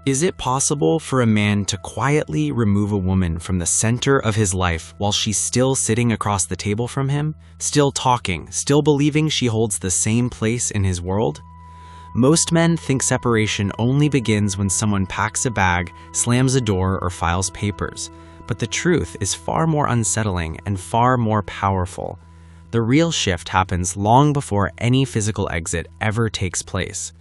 Is it possible for a man to quietly remove a woman from the center of his life while she's still sitting across the table from him, still talking, still believing she holds the same place in his world? Most men think separation only begins when someone packs a bag, slams a door, or files papers. But the truth is far more unsettling and far more powerful. The real shift happens long before any physical exit ever takes place.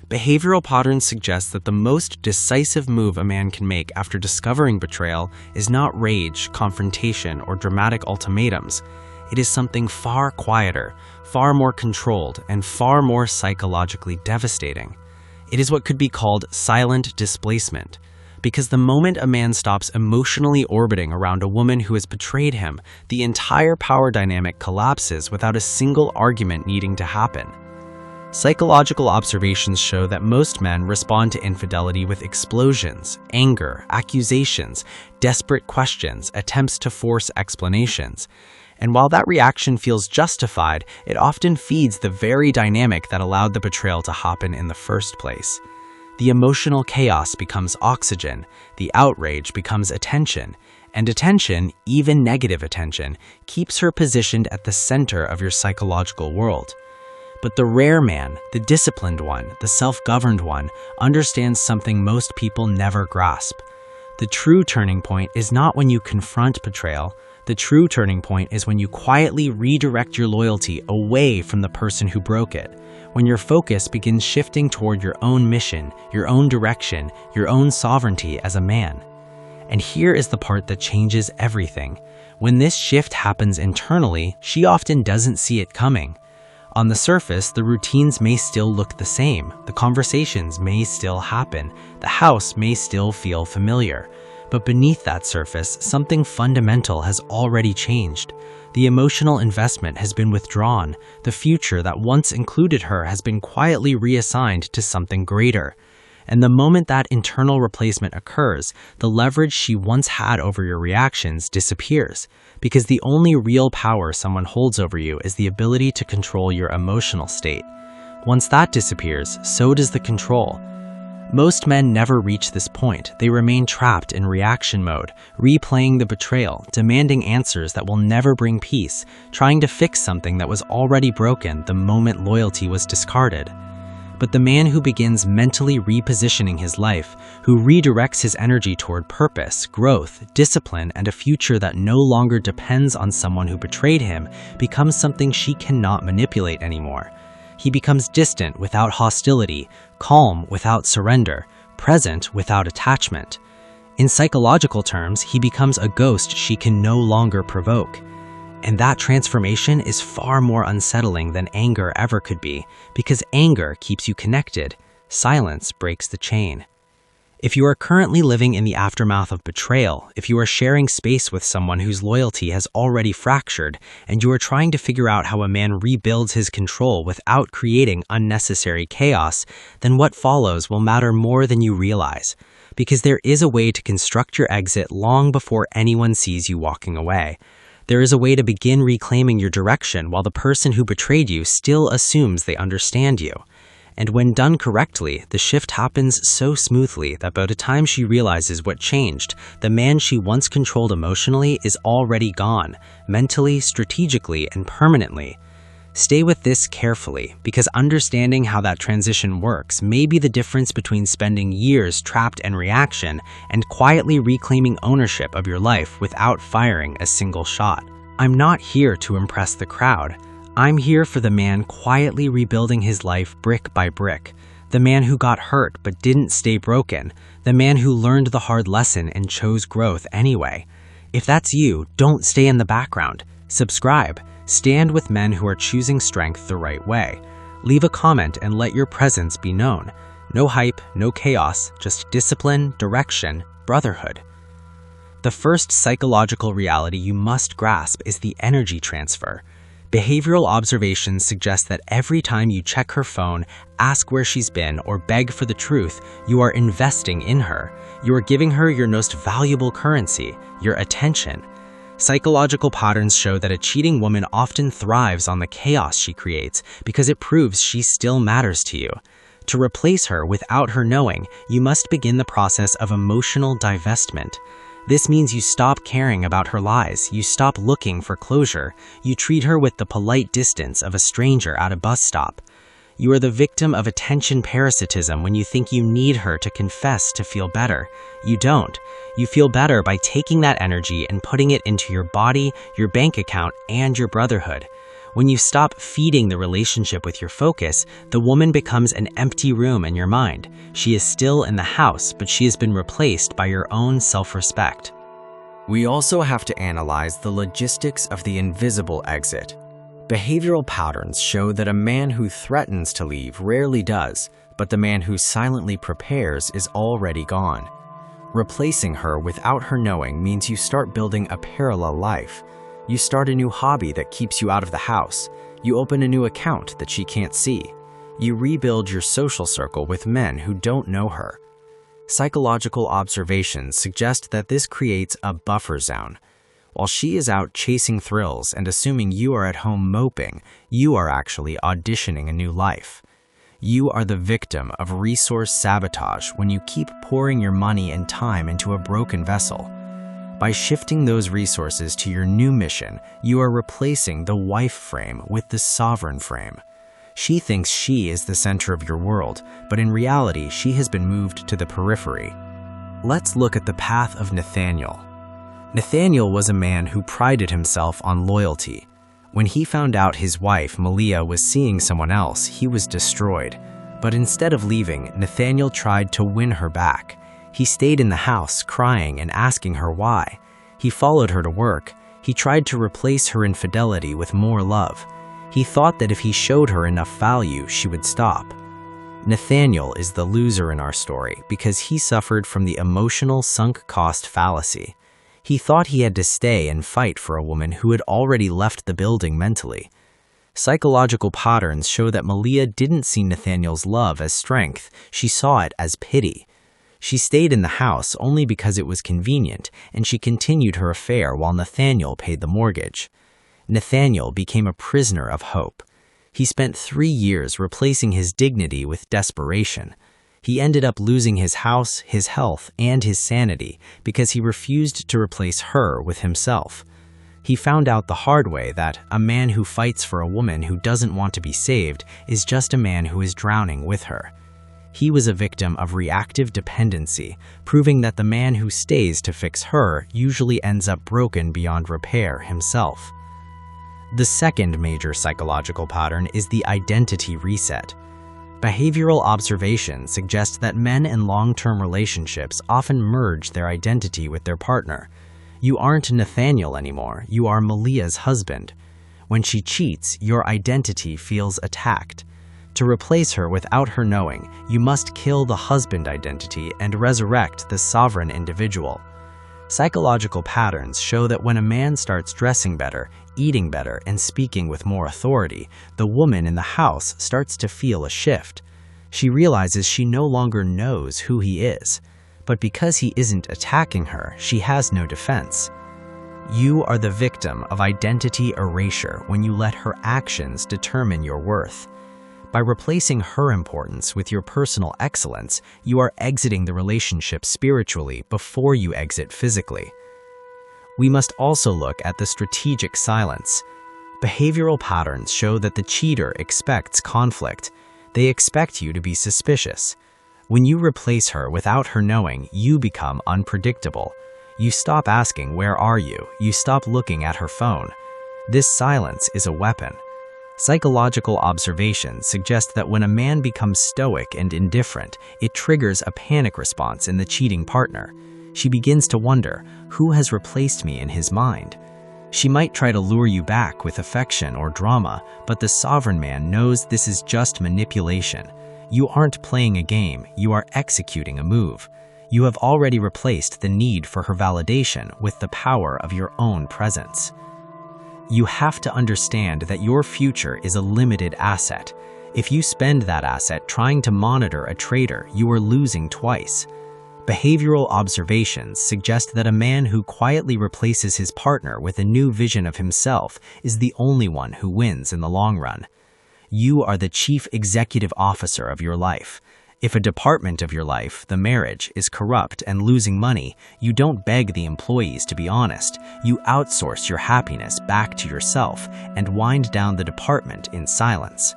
Behavioral patterns suggest that the most decisive move a man can make after discovering betrayal is not rage, confrontation, or dramatic ultimatums. It is something far quieter, far more controlled, and far more psychologically devastating. It is what could be called silent displacement. Because the moment a man stops emotionally orbiting around a woman who has betrayed him, the entire power dynamic collapses without a single argument needing to happen. Psychological observations show that most men respond to infidelity with explosions, anger, accusations, desperate questions, attempts to force explanations. And while that reaction feels justified, it often feeds the very dynamic that allowed the betrayal to happen in the first place. The emotional chaos becomes oxygen, the outrage becomes attention, and attention, even negative attention, keeps her positioned at the center of your psychological world. But the rare man, the disciplined one, the self-governed one, understands something most people never grasp. The true turning point is not when you confront betrayal. The true turning point is when you quietly redirect your loyalty away from the person who broke it, when your focus begins shifting toward your own mission, your own direction, your own sovereignty as a man. And here is the part that changes everything. When this shift happens internally, she often doesn't see it coming. On the surface, the routines may still look the same, the conversations may still happen, the house may still feel familiar. But beneath that surface, something fundamental has already changed. The emotional investment has been withdrawn. The future that once included her has been quietly reassigned to something greater. And the moment that internal replacement occurs, the leverage she once had over your reactions disappears, because the only real power someone holds over you is the ability to control your emotional state. Once that disappears, so does the control. Most men never reach this point. They remain trapped in reaction mode, replaying the betrayal, demanding answers that will never bring peace, trying to fix something that was already broken the moment loyalty was discarded. But the man who begins mentally repositioning his life, who redirects his energy toward purpose, growth, discipline, and a future that no longer depends on someone who betrayed him, becomes something she cannot manipulate anymore. He becomes distant without hostility, calm without surrender, present without attachment. In psychological terms, he becomes a ghost she can no longer provoke. And that transformation is far more unsettling than anger ever could be, because anger keeps you connected. Silence breaks the chain. If you are currently living in the aftermath of betrayal, if you are sharing space with someone whose loyalty has already fractured, and you are trying to figure out how a man rebuilds his control without creating unnecessary chaos, then what follows will matter more than you realize. Because there is a way to construct your exit long before anyone sees you walking away. There is a way to begin reclaiming your direction while the person who betrayed you still assumes they understand you. And when done correctly, the shift happens so smoothly that by the time she realizes what changed, the man she once controlled emotionally is already gone, mentally, strategically, and permanently. Stay with this carefully, because understanding how that transition works may be the difference between spending years trapped in reaction and quietly reclaiming ownership of your life without firing a single shot. I'm not here to impress the crowd. I'm here for the man quietly rebuilding his life brick by brick. The man who got hurt but didn't stay broken. The man who learned the hard lesson and chose growth anyway. If that's you, don't stay in the background. Subscribe. Stand with men who are choosing strength the right way. Leave a comment and let your presence be known. No hype, no chaos, just discipline, direction, brotherhood. The first psychological reality you must grasp is the energy transfer. Behavioral observations suggest that every time you check her phone, ask where she's been, or beg for the truth, you are investing in her. You are giving her your most valuable currency, your attention. Psychological patterns show that a cheating woman often thrives on the chaos she creates because it proves she still matters to you. To replace her without her knowing, you must begin the process of emotional divestment. This means you stop caring about her lies, you stop looking for closure, you treat her with the polite distance of a stranger at a bus stop. You are the victim of attention parasitism when you think you need her to confess to feel better. You don't. You feel better by taking that energy and putting it into your body, your bank account, and your brotherhood. When you stop feeding the relationship with your focus, the woman becomes an empty room in your mind. She is still in the house, but she has been replaced by your own self-respect. We also have to analyze the logistics of the invisible exit. Behavioral patterns show that a man who threatens to leave rarely does, but the man who silently prepares is already gone. Replacing her without her knowing means you start building a parallel life. You start a new hobby that keeps you out of the house. You open a new account that she can't see. You rebuild your social circle with men who don't know her. Psychological observations suggest that this creates a buffer zone. While she is out chasing thrills and assuming you are at home moping, you are actually auditioning a new life. You are the victim of resource sabotage when you keep pouring your money and time into a broken vessel. By shifting those resources to your new mission, you are replacing the wife frame with the sovereign frame. She thinks she is the center of your world, but in reality, she has been moved to the periphery. Let's look at the path of Nathaniel. Nathaniel was a man who prided himself on loyalty. When he found out his wife, Malia, was seeing someone else, he was destroyed. But instead of leaving, Nathaniel tried to win her back. He stayed in the house, crying and asking her why. He followed her to work. He tried to replace her infidelity with more love. He thought that if he showed her enough value, she would stop. Nathaniel is the loser in our story because he suffered from the emotional sunk cost fallacy. He thought he had to stay and fight for a woman who had already left the building mentally. Psychological patterns show that Malia didn't see Nathaniel's love as strength, she saw it as pity. She stayed in the house only because it was convenient, and she continued her affair while Nathaniel paid the mortgage. Nathaniel became a prisoner of hope. He spent 3 years replacing his dignity with desperation. He ended up losing his house, his health, and his sanity because he refused to replace her with himself. He found out the hard way that a man who fights for a woman who doesn't want to be saved is just a man who is drowning with her. He was a victim of reactive dependency, proving that the man who stays to fix her usually ends up broken beyond repair himself. The second major psychological pattern is the identity reset. Behavioral observations suggest that men in long-term relationships often merge their identity with their partner. You aren't Nathaniel anymore, you are Malia's husband. When she cheats, your identity feels attacked. To replace her without her knowing, you must kill the husband identity and resurrect the sovereign individual. Psychological patterns show that when a man starts dressing better, eating better, and speaking with more authority, the woman in the house starts to feel a shift. She realizes she no longer knows who he is, but because he isn't attacking her, she has no defense. You are the victim of identity erasure when you let her actions determine your worth. By replacing her importance with your personal excellence, you are exiting the relationship spiritually before you exit physically. We must also look at the strategic silence. Behavioral patterns show that the cheater expects conflict. They expect you to be suspicious. When you replace her without her knowing, you become unpredictable. You stop asking, "Where are you?" You stop looking at her phone. This silence is a weapon. Psychological observations suggest that when a man becomes stoic and indifferent, it triggers a panic response in the cheating partner. She begins to wonder, who has replaced me in his mind? She might try to lure you back with affection or drama, but the sovereign man knows this is just manipulation. You aren't playing a game, you are executing a move. You have already replaced the need for her validation with the power of your own presence. You have to understand that your future is a limited asset. If you spend that asset trying to monitor a traitor, you are losing twice. Behavioral observations suggest that a man who quietly replaces his partner with a new vision of himself is the only one who wins in the long run. You are the chief executive officer of your life. If a department of your life, the marriage, is corrupt and losing money, you don't beg the employees to be honest. You outsource your happiness back to yourself and wind down the department in silence.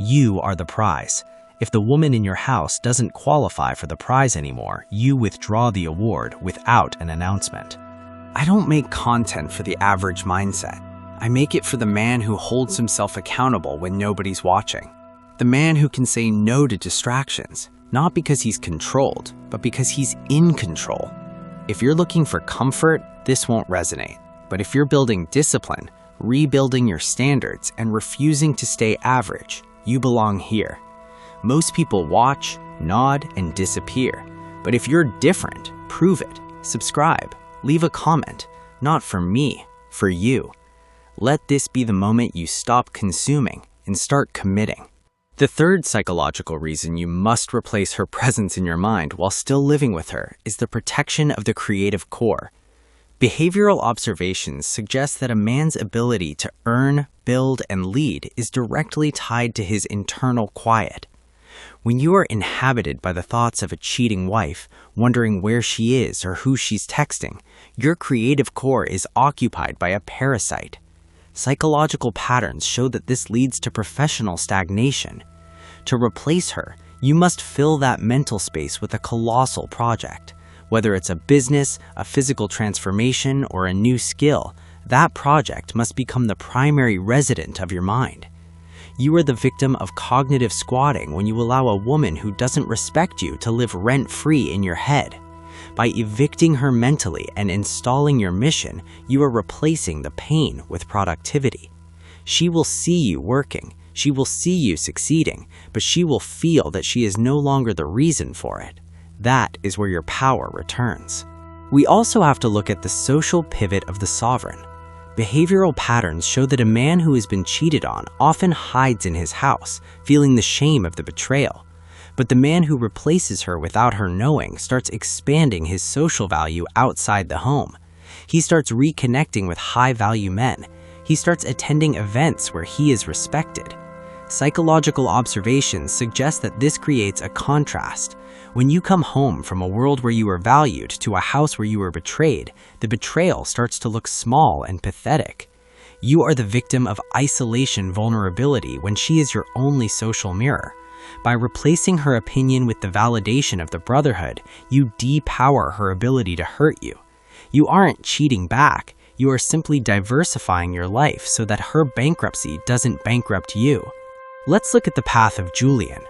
You are the prize. If the woman in your house doesn't qualify for the prize anymore, you withdraw the award without an announcement. I don't make content for the average mindset. I make it for the man who holds himself accountable when nobody's watching. The man who can say no to distractions, not because he's controlled, but because he's in control. If you're looking for comfort, this won't resonate. But if you're building discipline, rebuilding your standards, and refusing to stay average, you belong here. Most people watch, nod, and disappear. But if you're different, prove it. Subscribe. Leave a comment. Not for me, for you. Let this be the moment you stop consuming and start committing. The third psychological reason you must replace her presence in your mind while still living with her is the protection of the creative core. Behavioral observations suggest that a man's ability to earn, build, and lead is directly tied to his internal quiet. When you are inhabited by the thoughts of a cheating wife, wondering where she is or who she's texting, your creative core is occupied by a parasite. Psychological patterns show that this leads to professional stagnation. To replace her, you must fill that mental space with a colossal project. Whether it's a business, a physical transformation, or a new skill, that project must become the primary resident of your mind. You are the victim of cognitive squatting when you allow a woman who doesn't respect you to live rent-free in your head. By evicting her mentally and installing your mission, you are replacing the pain with productivity. She will see you working, she will see you succeeding, but she will feel that she is no longer the reason for it. That is where your power returns. We also have to look at the social pivot of the sovereign. Behavioral patterns show that a man who has been cheated on often hides in his house, feeling the shame of the betrayal. But the man who replaces her without her knowing starts expanding his social value outside the home. He starts reconnecting with high-value men. He starts attending events where he is respected. Psychological observations suggest that this creates a contrast. When you come home from a world where you were valued to a house where you were betrayed, the betrayal starts to look small and pathetic. You are the victim of isolation vulnerability when she is your only social mirror. By replacing her opinion with the validation of the brotherhood, you depower her ability to hurt you. You aren't cheating back, you are simply diversifying your life so that her bankruptcy doesn't bankrupt you. Let's look at the path of Julian.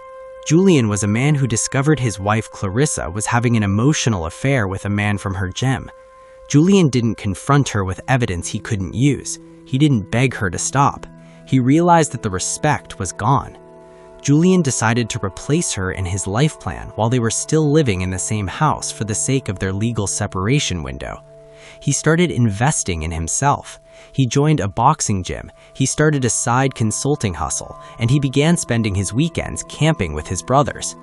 Julian was a man who discovered his wife Clarissa was having an emotional affair with a man from her gym. Julian didn't confront her with evidence he couldn't use. He didn't beg her to stop. He realized that the respect was gone. Julian decided to replace her in his life plan while they were still living in the same house for the sake of their legal separation window. He started investing in himself. He joined a boxing gym, he started a side consulting hustle, and he began spending his weekends camping with his brothers.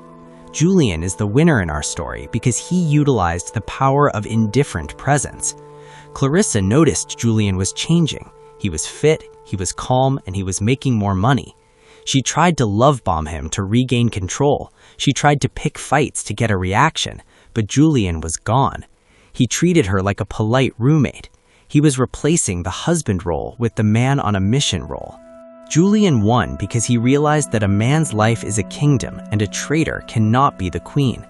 Julian is the winner in our story because he utilized the power of indifferent presence. Clarissa noticed Julian was changing. He was fit, he was calm, and he was making more money. She tried to love bomb him to regain control. She tried to pick fights to get a reaction, but Julian was gone. He treated her like a polite roommate. He was replacing the husband role with the man on a mission role. Julian won because he realized that a man's life is a kingdom and a traitor cannot be the queen.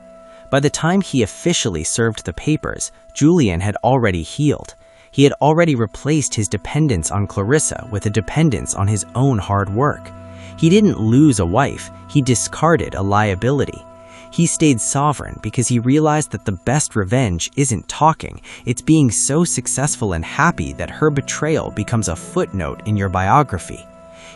By the time he officially served the papers, Julian had already healed. He had already replaced his dependence on Clarissa with a dependence on his own hard work. He didn't lose a wife, he discarded a liability. He stayed sovereign because he realized that the best revenge isn't talking, it's being so successful and happy that her betrayal becomes a footnote in your biography.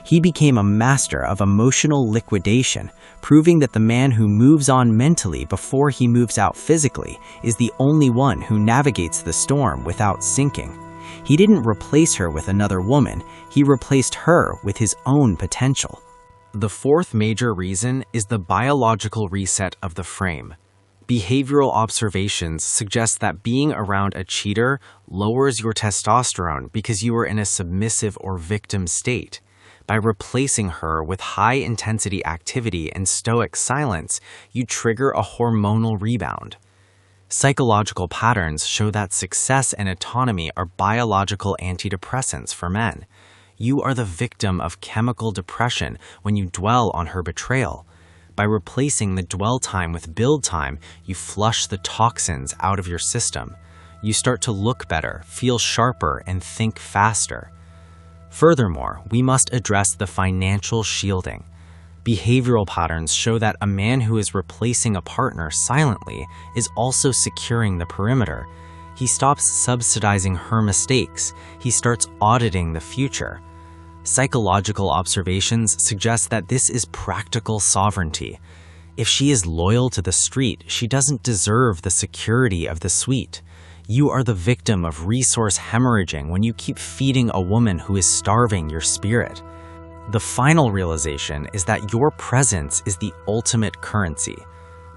He became a master of emotional liquidation, proving that the man who moves on mentally before he moves out physically is the only one who navigates the storm without sinking. He didn't replace her with another woman, he replaced her with his own potential. The fourth major reason is the biological reset of the frame. Behavioral observations suggest that being around a cheater lowers your testosterone because you are in a submissive or victim state. By replacing her with high-intensity activity and stoic silence, you trigger a hormonal rebound. Psychological patterns show that success and autonomy are biological antidepressants for men. You are the victim of chemical depression when you dwell on her betrayal. By replacing the dwell time with build time, you flush the toxins out of your system. You start to look better, feel sharper, and think faster. Furthermore, we must address the financial shielding. Behavioral patterns show that a man who is replacing a partner silently is also securing the perimeter. He stops subsidizing her mistakes. He starts auditing the future. Psychological observations suggest that this is practical sovereignty. If she is loyal to the street, she doesn't deserve the security of the suite. You are the victim of resource hemorrhaging when you keep feeding a woman who is starving your spirit. The final realization is that your presence is the ultimate currency.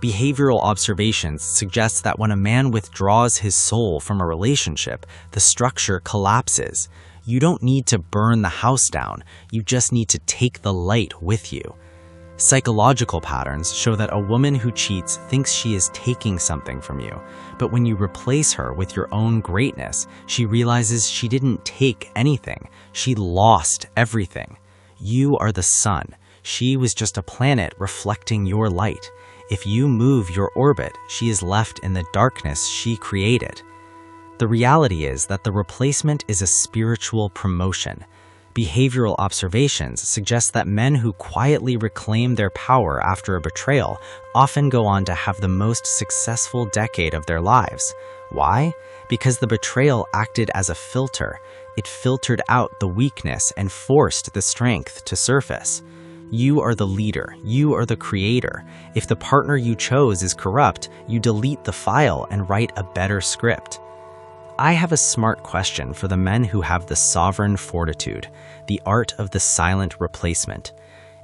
Behavioral observations suggest that when a man withdraws his soul from a relationship, the structure collapses. You don't need to burn the house down, you just need to take the light with you. Psychological patterns show that a woman who cheats thinks she is taking something from you, but when you replace her with your own greatness, she realizes she didn't take anything, she lost everything. You are the sun. She was just a planet reflecting your light. If you move your orbit, she is left in the darkness she created. The reality is that the replacement is a spiritual promotion. Behavioral observations suggest that men who quietly reclaim their power after a betrayal often go on to have the most successful decade of their lives. Why? Because the betrayal acted as a filter. It filtered out the weakness and forced the strength to surface. You are the leader. You are the creator. If the partner you chose is corrupt, you delete the file and write a better script. I have a smart question for the men who have the sovereign fortitude, the art of the silent replacement.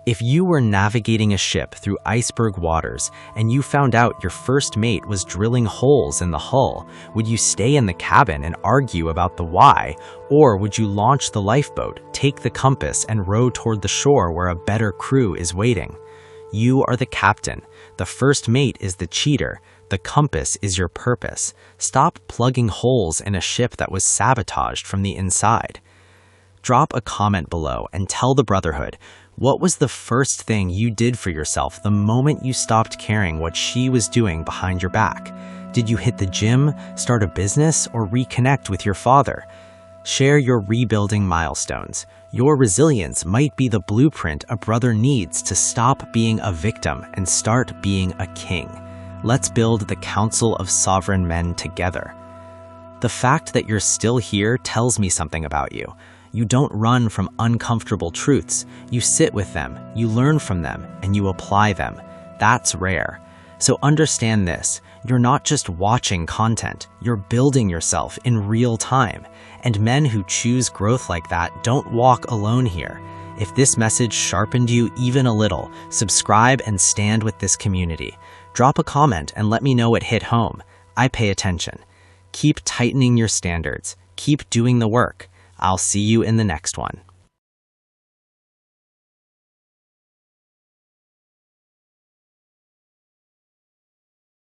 If you were navigating a ship through iceberg waters and you found out your first mate was drilling holes in the hull, would you stay in the cabin and argue about the why, or would you launch the lifeboat, take the compass, and row toward the shore where a better crew is waiting? You are the captain. The first mate is the cheater. The compass is your purpose. Stop plugging holes in a ship that was sabotaged from the inside. Drop a comment below and tell the Brotherhood, what was the first thing you did for yourself the moment you stopped caring what she was doing behind your back? Did you hit the gym, start a business, or reconnect with your father? Share your rebuilding milestones. Your resilience might be the blueprint a brother needs to stop being a victim and start being a king. Let's build the Council of Sovereign Men together. The fact that you're still here tells me something about you. You don't run from uncomfortable truths. You sit with them, you learn from them, and you apply them. That's rare. So understand this, you're not just watching content, you're building yourself in real time. And men who choose growth like that don't walk alone here. If this message sharpened you even a little, subscribe and stand with this community. Drop a comment and let me know it hit home. I pay attention. Keep tightening your standards. Keep doing the work. I'll see you in the next one.